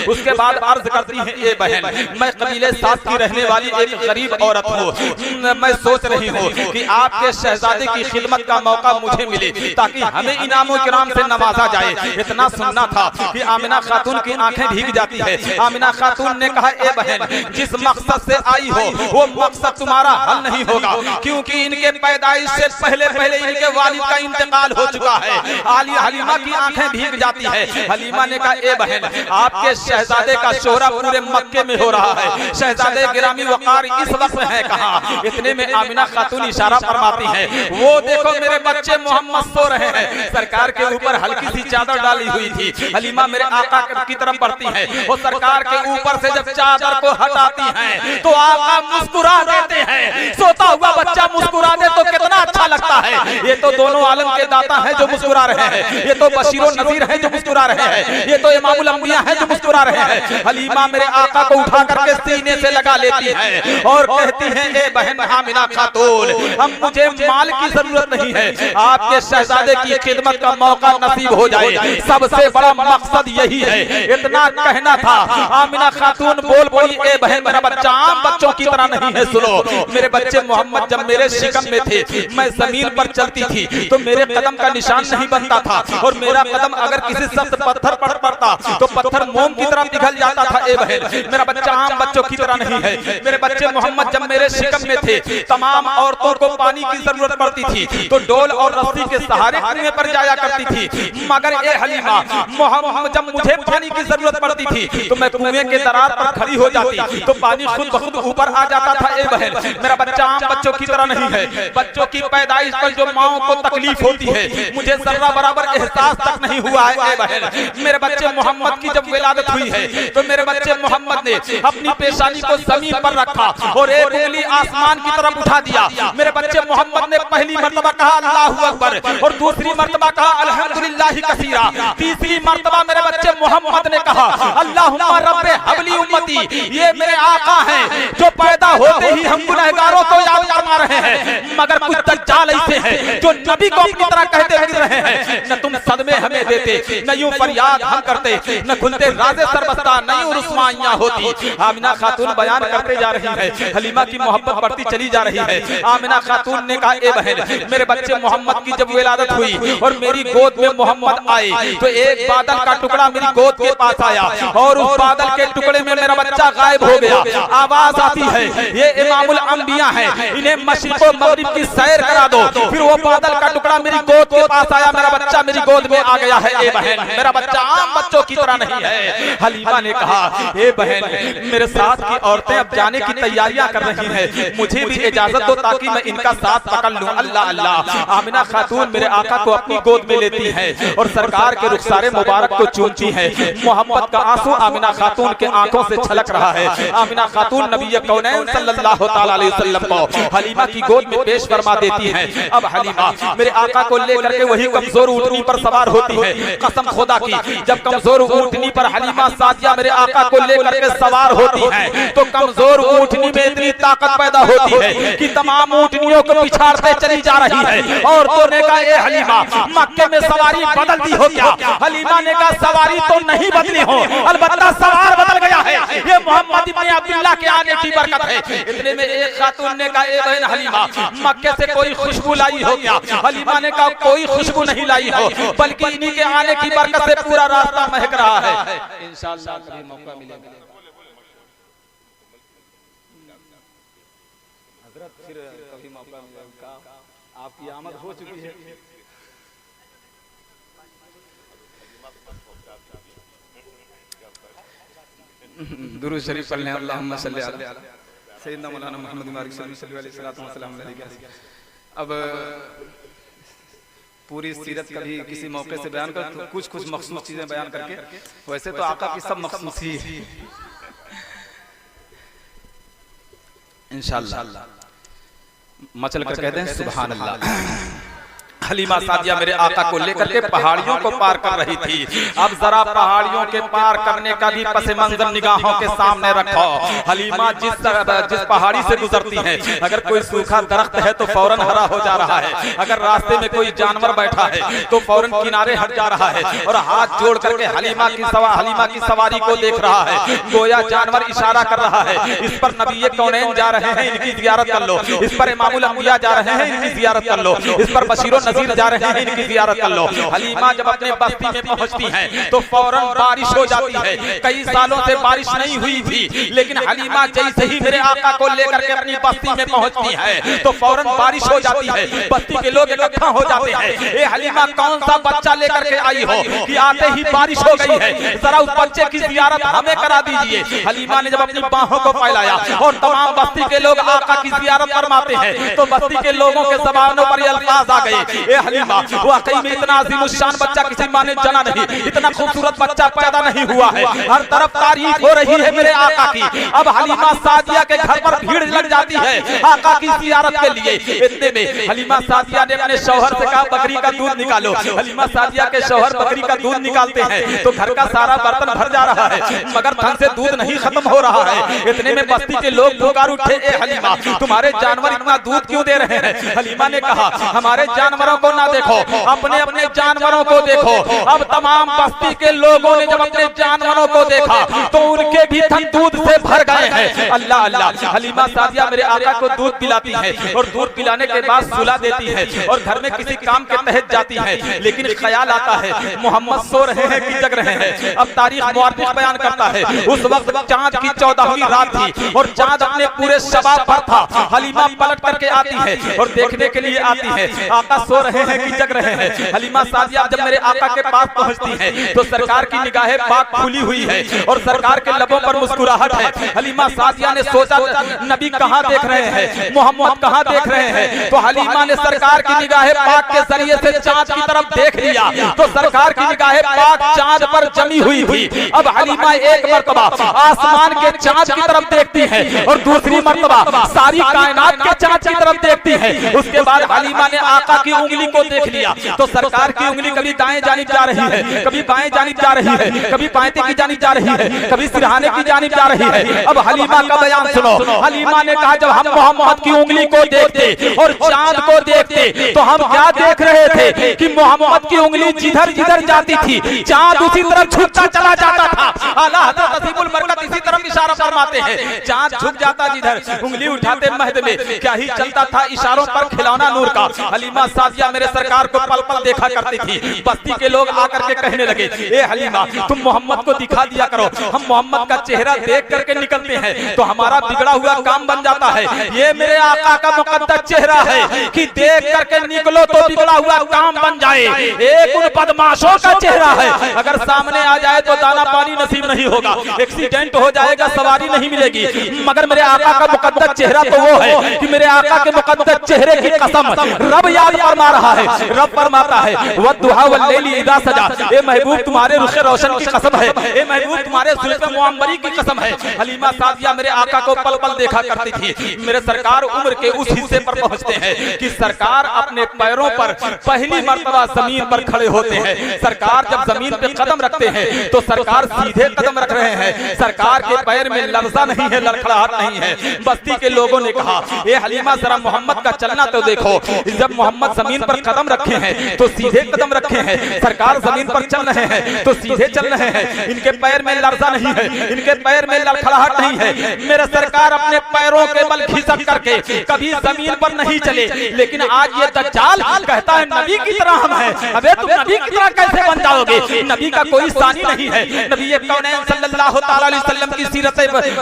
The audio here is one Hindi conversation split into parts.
उसके बाद अर्ज करती है, ए बहन, मैं कबीले साथ की रहने वाली एक गरीब औरत हूँ। मैं सोच रही हूँ कि आपके शहजादे की खिदमत का मौका मुझे मिले ताकि हमें इनामों किराम से नवाजा जाए। इतना सुनना था कि आमिना खातून की आंखें भीग जाती है। आमिना खातून ने कहा, ए बहन, जिस मकसद से आई हो वो मकसद तुम्हारा हल नहीं होगा, क्योंकि इनके पैदाइश से पहले पहले इनके वालिद का इंतकाल हो चुका है। हलीमा की आंखें भीग जाती है। हलीमा ने कहा, ए बहन, आपके शहजादे का शोहरा पूरे मक्के में हो रहा है, शहजादे गिरामी वकार इस वक्त है कहाँ? इतने में आमिना खातून इशारा फरमाती है, वो देखो मेरे बच्चे मोहम्मद सो रहे हैं। सरकार के ऊपर हल्की सी चादर डाली हुई थी। हलीमा मेरे आका की तरफ बढ़ती है, वो सरकार के ऊपर से जब चादर को हटाती हैं तो आका मुस्कुरा देते हैं। सोता हुआ बच्चा मुस्कुरा दे तो कितना अच्छा लगता है। ये तो दोनों आलम के दाता हैं जो मुस्कुरा रहे हैं, ये तो बशीरो नज़ीर हैं जो मुस्कुरा रहे हैं, ये तो इमामुल अंबिया हैं जो मुस्कुरा रहे हैं। हलीमा मेरे आका को उठा करके सीने से लगा लेती है और कहती है, ए बहन आमिना खातून, हम मुझे माल की जरूरत नहीं है, आपके शहजादे की खिदमत का मौका नसीब हो जाए, सबसे बड़ा मकसद यही है। इतना कहना था, आमिना खातून बोल पड़ी, ए बहन, मेरा बच्चा आम बच्चों की तरह नहीं है। सुनो, मेरे बच्चे मोहम्मद जब मेरे शिकम में थे, मैं जमीन पर चलती थी तो मेरे कदम का निशान नहीं बनता था, और मेरा कदम अगर किसी सख्त पत्थर पर पड़ता तो पत्थर मोम की तरह पिघल जाता था। ए बहन, मेरा बच्चा आम बच्चों की तरह नहीं है। मेरे बच्चे मोहम्मद जब मेरे शिकम में थे, तमाम औरतों को पानी की जरूरत पड़ती थी तो डोल और रस्सी के सहारे कुएं पर जाया करती थी, मगर ए हलीमा, मोहम्मद जब मुझे पानी की जरूरत पड़ती थी तो मैं कुएं के दरार पर खड़ी हो जाती तो पानी खुद ब खुद ऊपर आ जाता था। ए बहन, मेरा बच्चा आम बच्चों की तरह नहीं है। बच्चों की पैदाइश पर जो माओं को तकलीफ होती है, मुझे जर्रा बराबर एहसास तक नहीं हुआ है। ए बहन, मेरे बच्चे मोहम्मद की जब विलादत हुई है तो मेरे बच्चे मोहम्मद ने अपनी पेशानी को जमीन पर रखा और एक उंगली आसमान की तरफ उठा दिया। मेरे बच्चे मोहम्मद ने पहली मर्तबा कहा अल्लाहु अकबर, और दूसरी मर्तबा कहा अल्हम्दुलिल्लाह कसीरा, तीसरी मर्तबा मेरे बच्चे मोहम्मद ने कहा अल्लाहुम्मा रब्बे हबली उम्मती। ये मेरे आका हैं जो पैदा होते ही हम गुनहगारों को याद फरमा रहे हैं, मगर कुछ दज्जाल ऐसे हैं जो नबी को अपनी तरह कहते फिर रहे हैं। न तुम सदमे हमें देते, न यूं फरियाद हम करते, न खुलते राज़े सरबस्ता, न यूं रुस्वाइयां होती। आमिना खातून बयान करते जा रही है, हलीमा की मोहब्बत बढ़ती चली जा रही है। आमिना खातून ने कहा, ए बहन, मेरे बच्चे मोहम्मद की जब विलादत हुई और मेरी गोद में मोहम्मद आए तो एक बादल का टुकड़ा मेरी गोद के पास आया और उस बादल के टुकड़े में मेरा बच्चा गायब हो गया। आवाज आती है, ये इमामुल अंबिया है, इन्हें मशरिक़ व मगरिब की सैर करा दो। फिर वो बादल का टुकड़ा मेरी गोद के पास आया, मेरा बच्चा मेरी गोद में आ गया है। ए बहन, मेरा बच्चा आम बच्चों की तरह नहीं है। हलीमा ने कहा, ए बहन, मेरे साथ की औरतें अब जाने की तैयारियां कर रही हैं, मुझे भी इजाजत दो ताकि मैं इनका साथ पकड़ लूं। अल्लाह अल्लाह। आमिना खातून मेरे आका को अपनी गोद में लेती है और सरकार के रुखसारे मुबारक को चूमती है। मोहब्बत का आंसू आमिना खातून के आंखों से छलक रहा है। आमिना खातून नबी कौनैन सल्लल्लाहु तआला अलैहि वसल्लम को हलीमा की गोद में पेश फरमा देती है। अब हलीमा मेरे आका को लेकर के वही कमजोर ऊँटनी पर सवार होती है। कसम खुदा की, जब कमजोर ऊँटनी पर हलीमा सादिया मेरे आका को लेकर के सवार होती है तो कमजोर ऊँटनी में इतनी ताकत पैदा होती है कि तमाम ऊँटनियों को पिछाड़ते चली जा रही है। और तो ने कहा, ए हलीमा, मक्के में सवारी बदल दी हो क्या? हलीमा ने कहा, सवारी तो नहीं बदली हो, अलबत्ता सवार बदल गया है। ये मोहम्मद इब्न अब्दुल्लाह के आने की बरकत है। इतने में एक खातून ने कहा, ए बहन हलीमा, मक्के से कोई खुशबू लाई हो क्या? हलीमा ने कहा, कोई खुशबू नहीं लाई हो, बल्कि इन्हीं के आने की बरकत से पूरा रास्ता महक रहा है। इंशाअल्लाह कभी मौका मिलेगा हजरत, फिर कभी मौका मिलेगा। आपकी आमद हो चुकी है। दुरूद शरीफ पढ़ लें, अल्लाहुम्मा सल्ली अला सय्यिदना मौलाना मुहम्मद सल्लल्लाहु अलैहि वसल्लम। अब पूरी सीरत कभी किसी मौके से बयान कर तो कुछ कुछ मखसूस चीजें बयान करके, वैसे तो आका की सब मखसूस ही है इंशाअल्लाह। मचल कर कहते हैं सुभान अल्लाह। हलीमा सादिया मेरे आका को लेकर के पहाड़ियों को पार कर रही थी। अब जरा पहाड़ियों के पार करने का भी पस मंजर निगाहों के सामने रखो। हलीमा जिस पहाड़ी से गुजरती है, अगर कोई सूखा दरख्त है तो फौरन हरा हो जा रहा है, अगर रास्ते में कोई जानवर बैठा है तो फौरन किनारे हट जा रहा है और हाथ जोड़ करके हलीमा की सवारी को देख रहा है। गोया जानवर इशारा कर रहा है, इस पर नबी कौनैन जा रहे हैं, इनकी जियारत कर लो। इस पर इमामुल अंबिया जा रहे हैं, इनकी जियारत कर लो। इस पर बशीरो नज़ीर जा रहे हैं, इनकी जियारत कर लो। हलीमा जब अपने बस्ती में पहुंचती हैं तो फौरन बारिश हो जाती है। कई सालों से बारिश नहीं हुई थी, लेकिन हलीमा जैसे ही मेरे आका को लेकर के अपनी बस्ती में पहुंचती है तो फौरन बारिश हो जाती है। बस्ती के लोग इकट्ठा हो जाते हैं, ए हलीमा कौन सा बच्चा लेकर के आई हो कि आते ही बारिश हो गई है, जरा उस बच्चे की जियारत हमें करा दीजिए। हलीमा ने जब अपनी बाहों को फैलाया और तमाम बस्ती के लोग आका की जियारत फरमाते हैं तो बस्ती के लोगों के ज़बानों पर ये अल्फाज आ गए, ए हलीमा वाकई में इतना अज़ीमुश्शान बच्चा किसी माँ ने जना नहीं, इतना खूबसूरत बच्चा पैदा नहीं हुआ है। हर तरफ तारीफ हो रही है मेरे आका की। अब हलीमा सादिया के घर पर भीड़ लग जाती है आका की जियारत के लिए। इतने में हलीमा सादिया ने अपने शौहर से कहा बकरी का दूध निकालो। हलीमा सादिया के शौहर बकरी का दूध निकालते हैं तो घर का सारा बर्तन भर जा रहा है, मगर धन से दूध नहीं खत्म हो रहा है। इतने में बस्ती के लोग पुकार उठे, ए हलीमा तुम्हारे जानवर इतना दूध क्यों दे रहे हैं? हलीमा ने कहा हमारे जानवरों को ना देखो, अपने अपने जानवरों को देखो। अब तमाम बस्ती के लोगों ने जब अपने जानवरों को देखा तो उनके भी थन दूध से भर गए हैं। अल्लाह अल्लाह। हलीमा सादिया मेरे आका को दूध पिलाती है और दूध पिलाने के बाद सुला देती है और घर में किसी काम के तहत जाती है, लेकिन ख्याल आता है मोहम्मद सो रहे हैं कि जग रहे हैं। अब तारीख मुअर्रिख बयान करता है उस वक्त चांद की 14वीं रात थी और चांद अपने पूरे शबाब पर था। हलीमा पलट करके आती है और देखने के लिए आती है आका सो रहे हैं कि जग रहे हैं। हलीमा सादिया जब मेरे आका के पास पहुंचती है तो सरकार की निगाहें पाक खुली हुई है और सरकार के लबों पर मुस्कुराहट है। हलीमा सादिया ने सोचा नबी कहाँ देख रहे हैं, मोहम्मद कहाँ देख रहे हैं, तो हलीमा ने सरकार की निगाहें पाक के जरिए से चांद की तरफ देख लिया तो सरकार की निगाहें पाक चांद पर जमी हुई थी। अब हलीमा एक मर्तबा आसमान के चांद की तरफ देखती है और दूसरी मर्तबा सारी कायनात के चांद की तरफ देखती है। उसके बाद हलीमा ने आका की उंगली को देख लिया तो सरकार की उंगली कभी दाएं जानिब जा रही है, कभी बाएं जानिब जा रही है, कभी पायते की जानिब जा रही है, कभी सिरहाने की जानिब जा रही है। अब हलीमा का बयान सुनो। हलीमा ने कहा जब हम मोहम्मद की उंगली को देखते और चांद को देखते तो हम क्या देख रहे थे कि मोहम्मद की उंगली जिधर जिधर जाती थी चांद उसी तरफ झुकता चला जाता था। आला हज़रत अज़ीमुल बरकत इसी तरफ इशारा फरमाते हैं, चांद झुक जाता जिधर, उंगली उठाते महद में क्या ही चलता था इशारों पर खिलौना नूर का। हलीमा सादिया मेरे सरकार को पल पल देखा करती थी। बस्ती के लोग आकर के कहने लगे, ए हलीमा तुम मोहम्मद को दिखा दिया करो, हम मोहम्मद का चेहरा देख करके निकलते हैं तो हमारा बिगड़ा हुआ काम बन जाता है। ये मेरे आका का मुकद्दस चेहरा है कि देख करके निकलो तो बिगड़ा हुआ काम बन जाए। एक उन बदमाशों का चेहरा है, अगर सामने आ जाए तो दाना पानी नसीब नहीं होगा, एक्सीडेंट हो जाएगा, सवारी नहीं मिलेगी। मगर मेरे आका का मुकद्दस चेहरा तो वो है कि मेरे आका के मुकद्दस चेहरे की कसम रब याद फरमा रहा है। रब फरमाता है वद्दुहा वल्लैली इज़ा सजा, ए महबूब तुम्हारे रुख रोशन की कसम है, ए महबूब तुम्हारे जुल्फ़े मुअम्मरी की कसम है। हलीमा सादिया मेरे आका को पल पल देखा करती थी। मेरे सरकार उम्र के उस हिस्से पर पहुंचते हैं कि सरकार अपने पैरों पर पहली मर्तबा जमीन पर खड़े होते हैं। सरकार जब जमीन पे कदम रखते हैं तो सरकार सीधे कदम रख रहे हैं, सरकार के पैर में लर्जा नहीं है, लड़खड़ाहट नहीं है। बस्ती के लोगों ने कहा ए हलीमा जरा मोहम्मद का चलना तो देखो, जब मोहम्मद जमीन पर कदम रखे हैं तो सीधे कदम रखे हैं, सरकार जमीन पर चल रहे हैं तो सीधे चल रहे हैं, इनके पैर में लर्जा नहीं है, इनके पैर में लड़खड़ाहट नहीं है। मेरे सरकार अपने पैरों के बल खिसक करके कभी जमीन पर नहीं चले, लेकिन आज ये दज्जाल कहता है नबी की तरह हम हैं। अबे तुम नबी की तरह कैसे बन जाओगे? नबी का कोई सानी नहीं है। नबी कौनैन सल्लल्लाहु तआला अलैहि वसल्लम की सीरत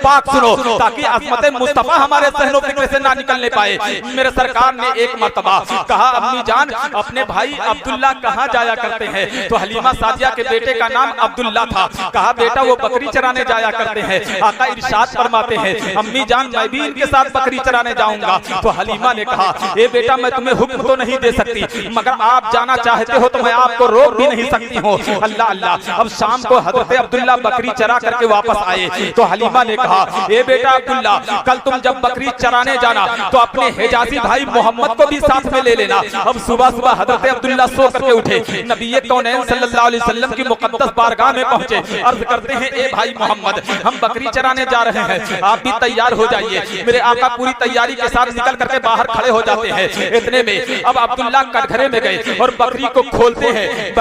पाक सुनो ताकि अज़मत मुस्तफा हमारे ज़हनो फिक्र से ना निकलने पाए। मेरे सरकार ने एक मर्तबा कहा अम्मी जान अपने भाई अब्दुल्ला कहाँ जाया करते हैं? तो हलीमा सादिया के बेटे का नाम अब्दुल्ला था। कहा बेटा वो बकरी चराने जाया करते हैं। आका इरशाद फरमाते हैं अम्मी जान मैं भी इनके साथ बकरी चराने जाऊंगा। तो हलीमा ने कहा ए बेटा मैं तुम्हें हुक्म तो नहीं दे सकती, मगर आप जाना चाहते हो तो मैं आपको रोक भी नहीं सकती हूँ। अल्लाह अल्लाह। अब शाम को हजरत अब्दुल्ला बकरी चरा करके वापस आए आए तो हलीमा ने कहा, ए बेटा अब्दुल्ला, कल तुम जब बकरी चराने जाना तो अपने हिजाजी भाई मोहम्मद को भी साथ में ले लेना। अब सुबह सुबह हजरत अब्दुल्ला सो करके उठे, नबी कौनैन सल्लल्लाहु अलैहि वसल्लम की मुकद्दस बारगाह में पहुंचे, अर्ज करते हैं, ए भाई मोहम्मद, हम बकरी चराने जा रहे हैं, आप भी तैयार हो जाइए। मेरे आका पूरी तैयारी के साथ निकल करके बाहर खड़े हो जाते हैं। इतने में अब अब्दुल्ला कटघरे में गए और बकरी को खोलते हैं।